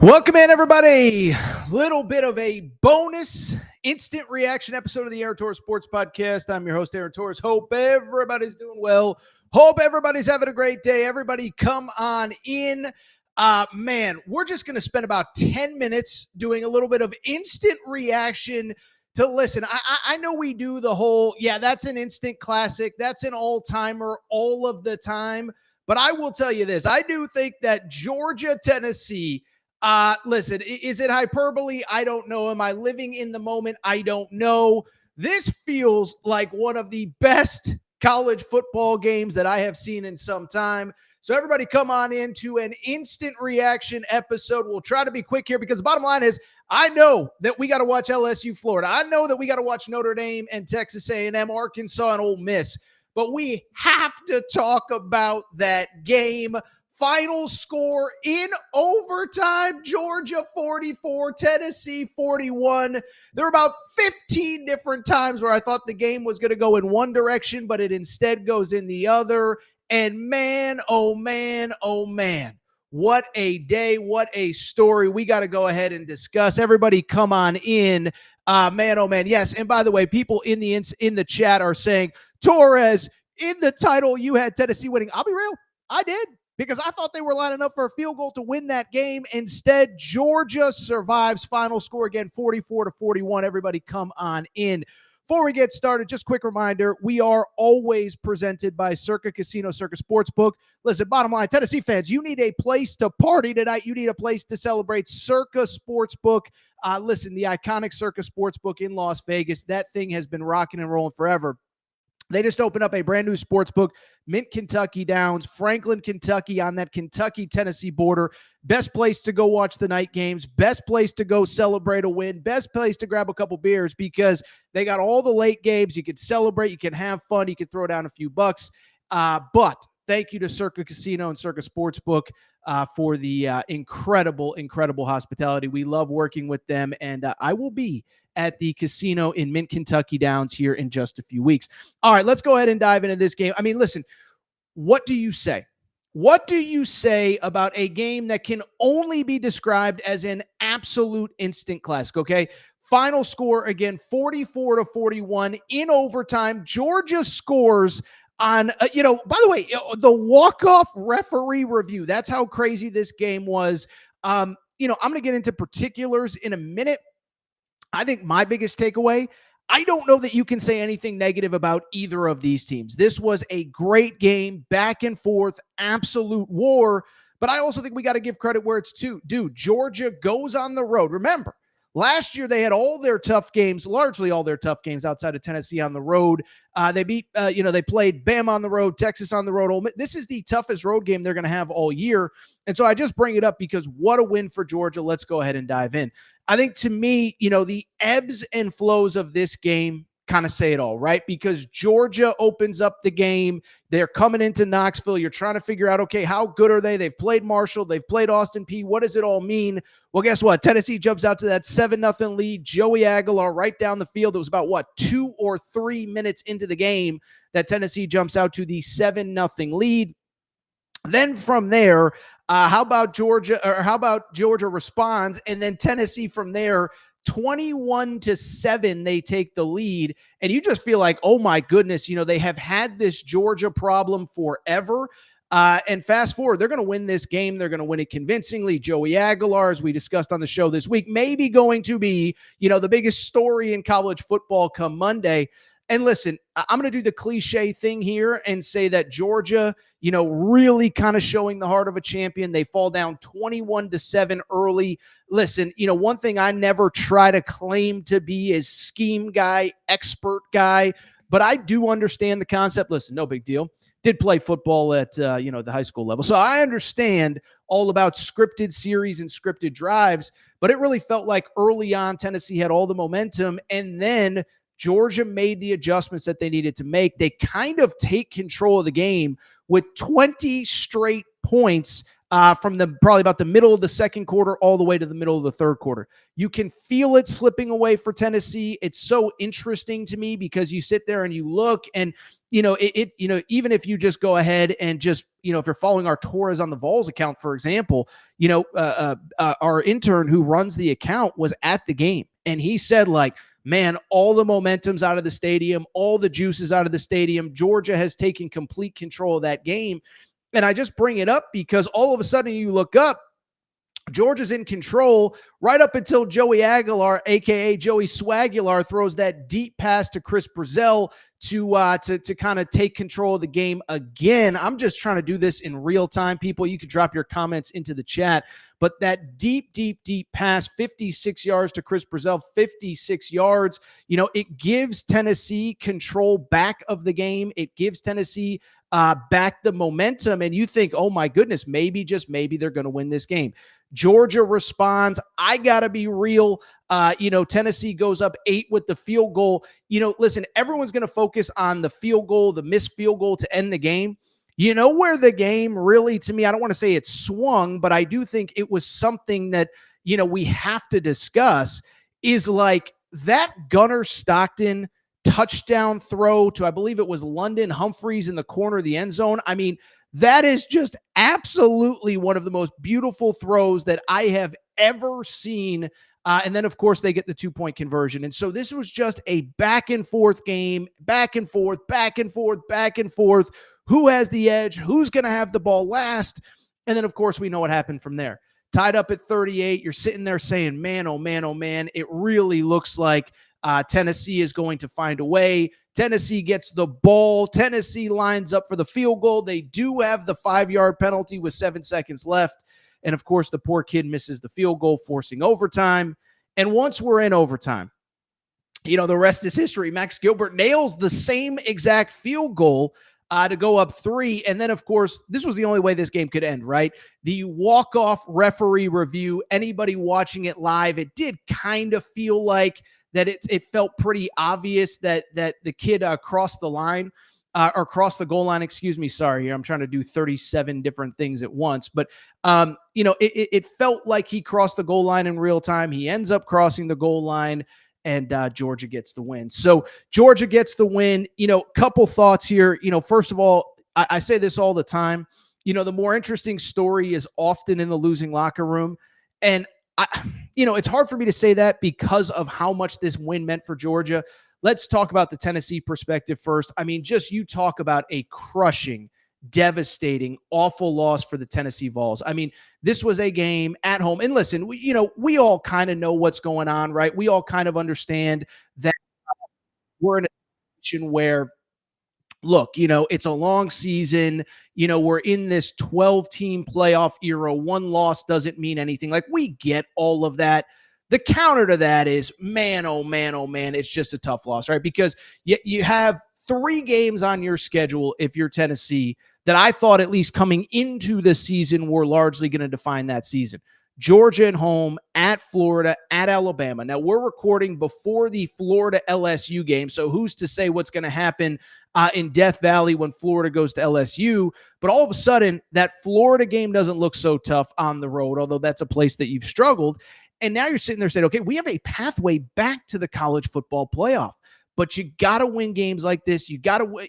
Welcome in, everybody. Little bit of a bonus instant reaction episode of the Torres Sports Podcast. I'm your host, Aaron Torres. Hope everybody's doing well. Hope everybody's having a great day. Everybody come on in. Man, we're just going to spend about 10 minutes doing a little bit of instant reaction to listen. I know we do the whole, that's an instant classic. That's an all-timer all of the time. But I will tell you this. I do think that Georgia, Tennessee, listen, is it hyperbole? I don't know. Am I living in the moment? I don't know. This feels like one of the best college football games that I have seen in some time. So everybody come on into an instant reaction episode. We'll try to be quick here because the bottom line is I know that we got to watch LSU, Florida. I know that we got to watch Notre Dame and Texas A&M, Arkansas, and Ole Miss. But we have to talk about that game. Final score in overtime, Georgia 44, Tennessee 41. There were about 15 different times where I thought the game was going to go in one direction, but it instead goes in the other. And man, oh man, oh man, what a day, what a story. We got to go ahead and discuss. Everybody come on in. Man, oh man, yes. And by the way, people in the chat are saying, Torres, in the title, you had Tennessee winning. I'll be real, I did. Because I thought they were lining up for a field goal to win that game. Instead, Georgia survives. Final score again, 44-41. Everybody come on in. Before we get started, just quick reminder, we are always presented by Circa Casino, Circa Sportsbook. Listen, bottom line, Tennessee fans, you need a place to party tonight. You need a place to celebrate. Circa Sportsbook. Listen, the iconic Circa Sportsbook in Las Vegas, that thing has been rocking and rolling forever. They just opened up a brand new sports book, Mint Kentucky Downs, Franklin, Kentucky, on that Kentucky-Tennessee border. Best place to go watch the night games, best place to go celebrate a win, best place to grab a couple beers because they got all the late games. You can celebrate, you can have fun, you can throw down a few bucks. But thank you to Circa Casino and Circa Sportsbook for the incredible, incredible hospitality. We love working with them, and I will be at the casino in Mint Kentucky Downs here in just a few weeks. All right, let's go ahead and dive into this game. I mean, listen, what do you say? What do you say about a game that can only be described as an absolute instant classic, okay? Final score, again, 44-41 in overtime. Georgia scores on, by the way, the walk-off referee review. That's how crazy this game was. I'm going to get into particulars in a minute. I think my biggest takeaway, I don't know that you can say anything negative about either of these teams. This was a great game, back and forth, absolute war. But I also think we got to give credit where it's due. Dude, Georgia goes on the road. Remember, last year they had all their tough games, largely all their tough games outside of Tennessee on the road. They beat, they played Bama on the road, Texas on the road. Ole Miss. This is the toughest road game they're going to have all year. And so I just bring it up because what a win for Georgia. Let's go ahead and dive in. I think to me, the ebbs and flows of this game kind of say it all, right? Because Georgia opens up the game. They're coming into Knoxville. You're trying to figure out, okay, how good are they? They've played Marshall. They've played Austin Peay. What does it all mean? Well, guess what? Tennessee jumps out to that 7-0 lead. Joey Aguilar right down the field. It was about, 2 or 3 minutes into the game that Tennessee jumps out to the 7-0 lead. Then from there, how about Georgia responds, and then Tennessee from there, 21-7, they take the lead, and you just feel like, oh my goodness, they have had this Georgia problem forever. And fast forward, they're going to win this game. They're going to win it convincingly. Joey Aguilar, as we discussed on the show this week, maybe going to be, the biggest story in college football come Monday. And listen, I'm going to do the cliche thing here and say that Georgia, really kind of showing the heart of a champion. They fall down 21-7 early. Listen, one thing I never try to claim to be is scheme guy, expert guy, but I do understand the concept. Listen, no big deal. Did play football at, the high school level. So I understand all about scripted series and scripted drives, but it really felt like early on Tennessee had all the momentum, and then Georgia made the adjustments that they needed to make. They kind of take control of the game with 20 straight points from probably about the middle of the second quarter all the way to the middle of the third quarter. You can feel it slipping away for Tennessee. It's so interesting to me because you sit there and you look, and even if you just go ahead and just, if you're following our Torres on the Vols account, for example, our intern who runs the account was at the game, and he said, like, man, all the momentum's out of the stadium, all the juices out of the stadium. Georgia has taken complete control of that game. And I just bring it up because all of a sudden you look up, Georgia's in control right up until Joey Aguilar, a.k.a. Joey Swagular, throws that deep pass to Chris Brazell to kind of take control of the game again. I'm just trying to do this in real time, people. You could drop your comments into the chat. But that deep pass, 56 yards to Chris Brazell, 56 yards, it gives Tennessee control back of the game. It gives Tennessee back the momentum. And you think, oh my goodness, maybe, just maybe, they're going to win this game. Georgia responds. I got to be real. Tennessee goes up 8 with the field goal. Listen, everyone's going to focus on the field goal, the missed field goal to end the game. Where the game really, to me, I don't want to say it swung, but I do think it was something that, we have to discuss, is like that Gunnar Stockton touchdown throw to, I believe it was London Humphreys in the corner of the end zone. I mean, that is just absolutely one of the most beautiful throws that I have ever seen. And then, of course, they get the 2-point conversion. And so this was just a back and forth game, back and forth. Who has the edge? Who's going to have the ball last? And then, of course, we know what happened from there. Tied up at 38. You're sitting there saying, man, oh, man, oh, man. It really looks like Tennessee is going to find a way. Tennessee gets the ball. Tennessee lines up for the field goal. They do have the 5-yard penalty with 7 seconds left. And, of course, the poor kid misses the field goal, forcing overtime. And once we're in overtime, the rest is history. Max Gilbert nails the same exact field goal to go up 3. And then, of course, this was the only way this game could end, right? The walk-off referee review, anybody watching it live, it did kind of feel like that it felt pretty obvious that the kid crossed the line or crossed the goal line. Excuse me. Sorry, I'm trying to do 37 different things at once. But, it felt like he crossed the goal line in real time. He ends up crossing the goal line, and Georgia gets the win. So Georgia gets the win. Couple thoughts here. First of all, I say this all the time. The more interesting story is often in the losing locker room. And it's hard for me to say that because of how much this win meant for Georgia. Let's talk about the Tennessee perspective first. I mean, just you talk about a crushing, devastating, awful loss for the Tennessee Vols. I mean, this was a game at home. And listen, we all kind of know what's going on, right? We all kind of understand that we're in a situation where, look, it's a long season. We're in this 12-team playoff era. One loss doesn't mean anything. Like, we get all of that. The counter to that is, man, oh, man, oh, man, it's just a tough loss, right? Because you have 3 games on your schedule if you're Tennessee that I thought, at least coming into the season, were largely going to define that season. Georgia at home, at Florida, at Alabama. Now, we're recording before the Florida LSU game, so who's to say what's going to happen in Death Valley when Florida goes to LSU? But all of a sudden, that Florida game doesn't look so tough on the road, although that's a place that you've struggled. And now you're sitting there saying, okay, we have a pathway back to the college football playoff, but you got to win games like this. You got to,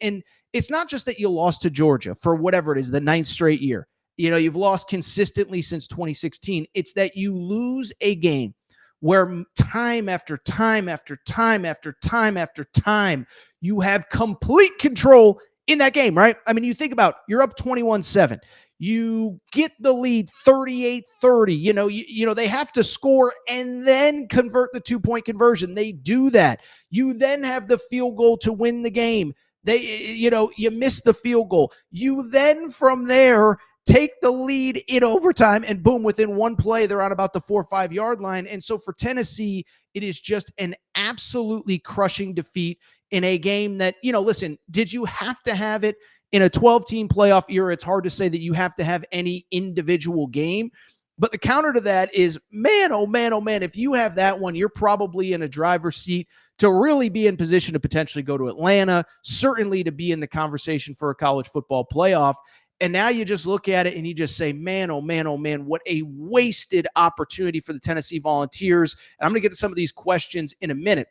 and it's not just that you lost to Georgia for whatever it is, the 9th straight year. You've lost consistently since 2016. It's that you lose a game where time after time after time after time after time, you have complete control in that game, right? I mean, you think about, you're up 21-7. You get the lead 38-30. They have to score and then convert the 2-point conversion. They do that. You then have the field goal to win the game. You miss the field goal. You then from there take the lead in overtime, and boom, within one play, they're on about the 4 or 5 yard line. And so for Tennessee, it is just an absolutely crushing defeat in a game that, listen, did you have to have it? In a 12-team playoff era, it's hard to say that you have to have any individual game. But the counter to that is, man, oh, man, oh, man, if you have that one, you're probably in a driver's seat to really be in position to potentially go to Atlanta, certainly to be in the conversation for a college football playoff. And now you just look at it and you just say, man, oh, man, oh, man, what a wasted opportunity for the Tennessee Volunteers. And I'm going to get to some of these questions in a minute.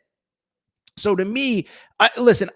So to me, listen,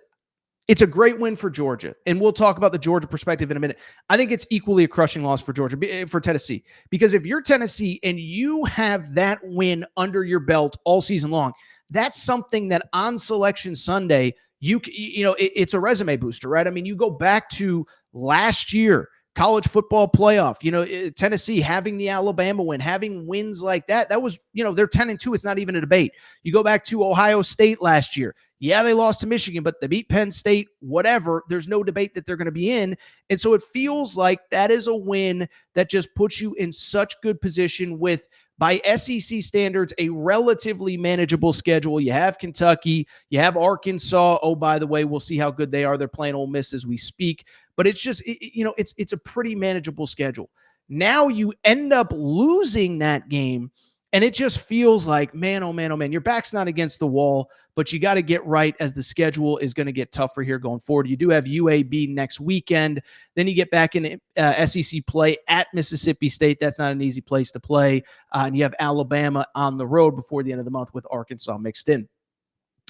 It's a great win for Georgia, and we'll talk about the Georgia perspective in a minute. I think it's equally a crushing loss for Georgia, for Tennessee, because if you're Tennessee and you have that win under your belt all season long, that's something that on Selection Sunday, it's a resume booster, right? I mean, you go back to last year, college football playoff, Tennessee having the Alabama win, having wins like that. That was, they're 10-2. It's not even a debate. You go back to Ohio State last year. Yeah, they lost to Michigan, but they beat Penn State, whatever. There's no debate that they're going to be in. And so it feels like that is a win that just puts you in such good position with, by SEC standards, a relatively manageable schedule. You have Kentucky, you have Arkansas. Oh, by the way, we'll see how good they are. They're playing Ole Miss as we speak. But it's just, it's a pretty manageable schedule. Now you end up losing that game, and it just feels like, man, oh, man, oh, man, your back's not against the wall, but you got to get right as the schedule is going to get tougher here going forward. You do have UAB next weekend. Then you get back in SEC play at Mississippi State. That's not an easy place to play. And you have Alabama on the road before the end of the month with Arkansas mixed in.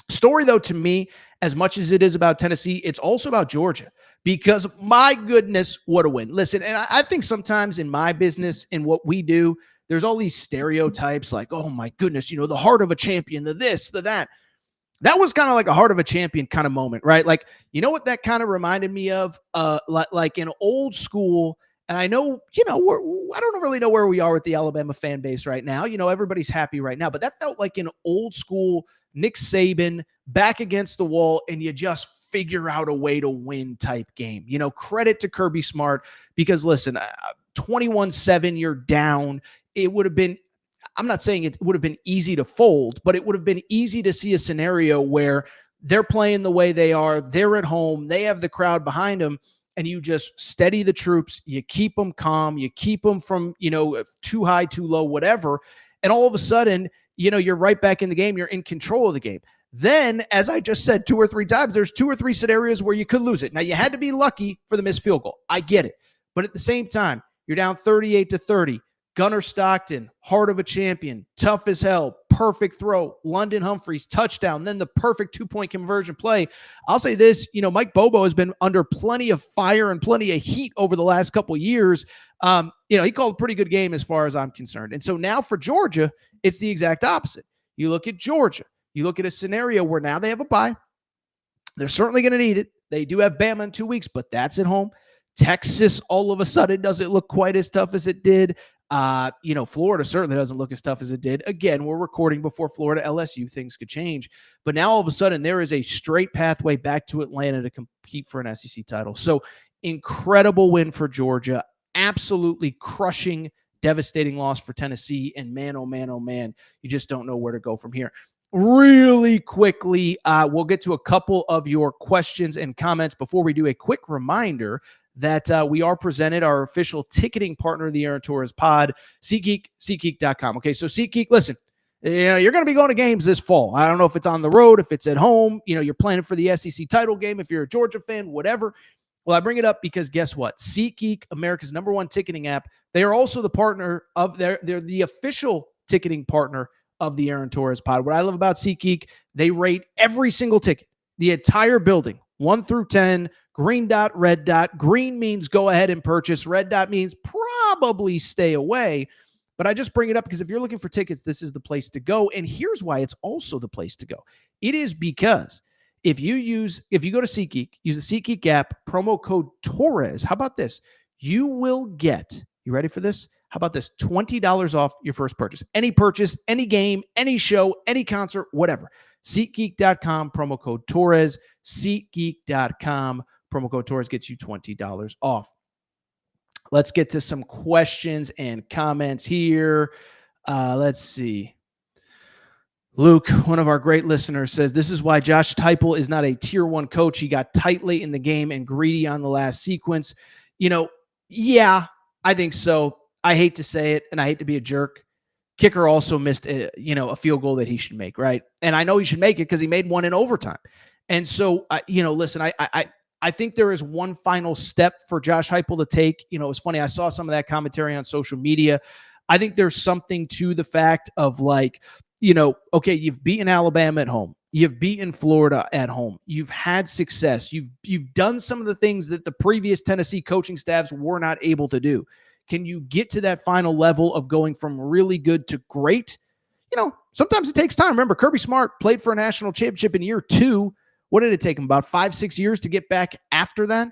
Story, though, to me, as much as it is about Tennessee, it's also about Georgia, because my goodness, what a win. Listen, and I think sometimes in my business and what we do, there's all these stereotypes like, oh my goodness, the heart of a champion, the this, the that. That was kind of like a heart of a champion kind of moment, right? Like, you know what that kind of reminded me of? Like in old school, and I know, I don't really know where we are with the Alabama fan base right now. Everybody's happy right now, but that felt like an old school Nick Saban back against the wall, and you just figure out a way to win type game. Credit to Kirby Smart, because listen, 21-7, you're down. It would have been, I'm not saying it would have been easy to fold, but it would have been easy to see a scenario where they're playing the way they are. They're at home. They have the crowd behind them, and you just steady the troops. You keep them calm. You keep them from, too high, too low, whatever. And all of a sudden, you're right back in the game. You're in control of the game. Then, as I just said 2 or 3 times, there's 2 or 3 scenarios where you could lose it. Now, you had to be lucky for the missed field goal. I get it. But at the same time, you're down 38-30. Gunnar Stockton, heart of a champion, tough as hell, perfect throw, London Humphreys, touchdown, then the perfect 2-point conversion play. I'll say this, Mike Bobo has been under plenty of fire and plenty of heat over the last couple of years. He called a pretty good game as far as I'm concerned. And so now for Georgia, it's the exact opposite. You look at Georgia, you look at a scenario where now they have a bye. They're certainly going to need it. They do have Bama in 2 weeks, but that's at home. Texas all of a sudden doesn't look quite as tough as it did. Florida certainly doesn't look as tough as it did. Again, we're recording before Florida LSU. Things could change. But now all of a sudden there is a straight pathway back to Atlanta to compete for an SEC title. So incredible win for Georgia. Absolutely crushing, devastating loss for Tennessee. And man, oh man, you just don't know where to go from here. Really quickly, we'll get to a couple of your questions and comments. Before we do, a quick reminder that we are presented our official ticketing partner of the Aaron Torres pod, SeatGeek.com. Okay, so SeatGeek, listen, you're going to be going to games this fall. I don't know if it's on the road, if it's at home, you're planning for the SEC title game, if you're a Georgia fan, whatever. Well, I bring it up because guess what? SeatGeek, America's #1 ticketing app, they are also the partner of they're the official ticketing partner of the Aaron Torres pod. What I love about SeatGeek, they rate every single ticket, the entire building, 1 through 10, green dot, red dot. Green means go ahead and purchase. Red dot means probably stay away. But I just bring it up because if you're looking for tickets, this is the place to go. And here's why it's also the place to go. It is because if you go to SeatGeek, use the SeatGeek app, promo code Torres. How about this? You will get, you ready for this? How about this? $20 off your first purchase. Any purchase, any game, any show, any concert, whatever. SeatGeek.com, promo code Torres. SeatGeek.com, promo code Torres gets you $20 off. Let's get to some questions and comments here. Let's see. Luke, one of our great listeners, says, this is why Josh Heupel is not a tier 1 coach. He got tight late in the game and greedy on the last sequence. Yeah, I think so. I hate to say it, and I hate to be a jerk. Kicker also missed a field goal that he should make, right? And I know he should make it because he made one in overtime. And so, listen, I think there is one final step for Josh Heupel to take. It's funny. I saw some of that commentary on social media. I think there's something to the fact of okay, you've beaten Alabama at home. You've beaten Florida at home. You've had success. You've done some of the things that the previous Tennessee coaching staffs were not able to do. Can you get to that final level of going from really good to great? Sometimes it takes time. Remember, Kirby Smart played for a national championship in year 2. What did it take him? About 5-6 years to get back after that?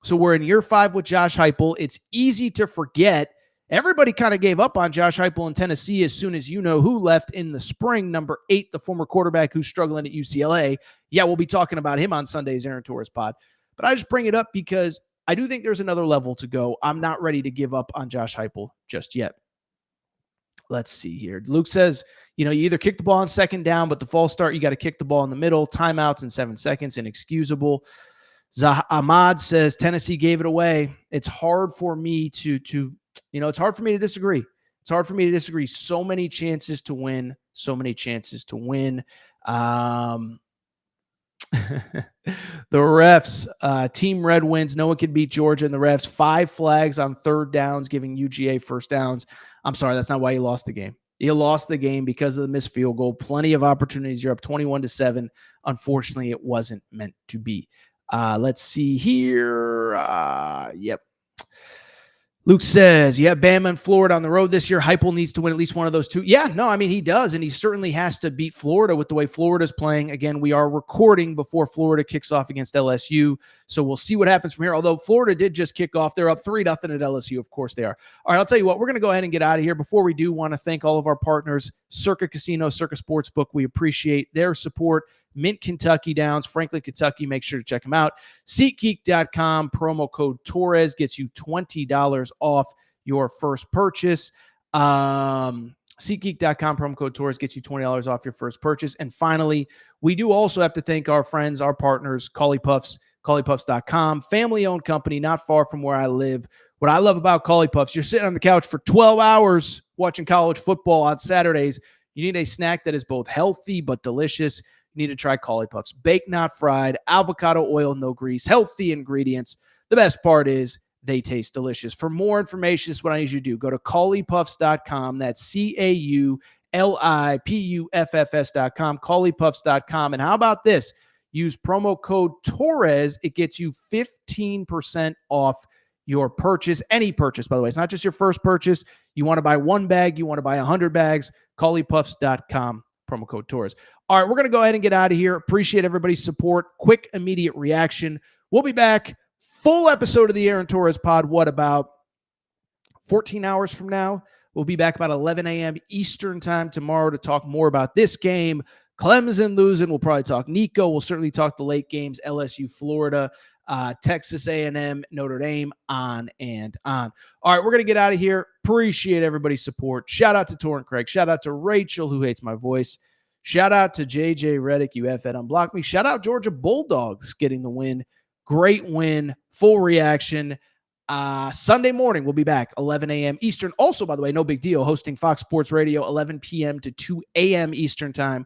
So we're in year 5 with Josh Heupel. It's easy to forget. Everybody kind of gave up on Josh Heupel in Tennessee as soon as who left in the spring. Number 8, the former quarterback who's struggling at UCLA. Yeah, we'll be talking about him on Sunday's Aaron Torres pod. But I just bring it up because I do think there's another level to go. I'm not ready to give up on Josh Heupel just yet. Let's see here. Luke says, you either kick the ball on second down, but the false start, you got to kick the ball in the middle. Timeouts in 7 seconds, inexcusable. Ahmad says Tennessee gave it away. It's hard for me to it's hard for me to disagree. It's hard for me to disagree. So many chances to win. The refs, Team Red wins. No one can beat Georgia and the refs. 5 flags on third downs, giving UGA first downs. I'm sorry, that's not why you lost the game. You lost the game because of the missed field goal. Plenty of opportunities. You're up 21-7. Unfortunately, it wasn't meant to be. Let's see here. Yep. Luke says, you have Bama and Florida on the road this year. Heupel needs to win at least one of those 2. Yeah, no, I mean, he does, and he certainly has to beat Florida with the way Florida's playing. Again, we are recording before Florida kicks off against LSU, so we'll see what happens from here. Although Florida did just kick off. They're up 3-0 at LSU. Of course they are. All right, I'll tell you what, we're going to go ahead and get out of here. Before we do, want to thank all of our partners, Circa Casino, Circa Sportsbook. We appreciate their support. Mint Kentucky Downs, Franklin, Kentucky. Make sure to check them out. SeatGeek.com, promo code Torres gets you $20 off your first purchase. SeatGeek.com, promo code Torres gets you $20 off your first purchase. And finally, we do also have to thank our friends, our partners, Collie Puffs, ColliePuffs.com, family-owned company not far from where I live. What I love about Collie Puffs, you're sitting on the couch for 12 hours watching college football on Saturdays. You need a snack that is both healthy but delicious. You need to try Collie Puffs. Baked, not fried, avocado oil, no grease, healthy ingredients. The best part is they taste delicious. For more information, this is what I need you to do. Go to ColliePuffs.com. That's CAULIPUFFS.com, ColliePuffs.com. And how about this? Use promo code Torres. It gets you 15% off your purchase. Any purchase, by the way. It's not just your first purchase. You want to buy 1 bag. You want to buy 100 bags. ColliePuffs.com, promo code Torres. All right, we're going to go ahead and get out of here. Appreciate everybody's support. Quick, immediate reaction. We'll be back. Full episode of the Aaron Torres pod. What about 14 hours from now? We'll be back about 11 a.m. Eastern time tomorrow to talk more about this game. Clemson losing. We'll probably talk Nico. We'll certainly talk the late games, LSU, Florida, Texas A&M, Notre Dame, on and on. All right, we're going to get out of here. Appreciate everybody's support. Shout out to Torrent Craig. Shout out to Rachel, who hates my voice. Shout out to JJ Reddick, you F at Unblock Me. Shout out Georgia Bulldogs getting the win. Great win. Full reaction. Sunday morning, we'll be back 11 a.m. Eastern. Also, by the way, no big deal, hosting Fox Sports Radio 11 p.m. to 2 a.m. Eastern time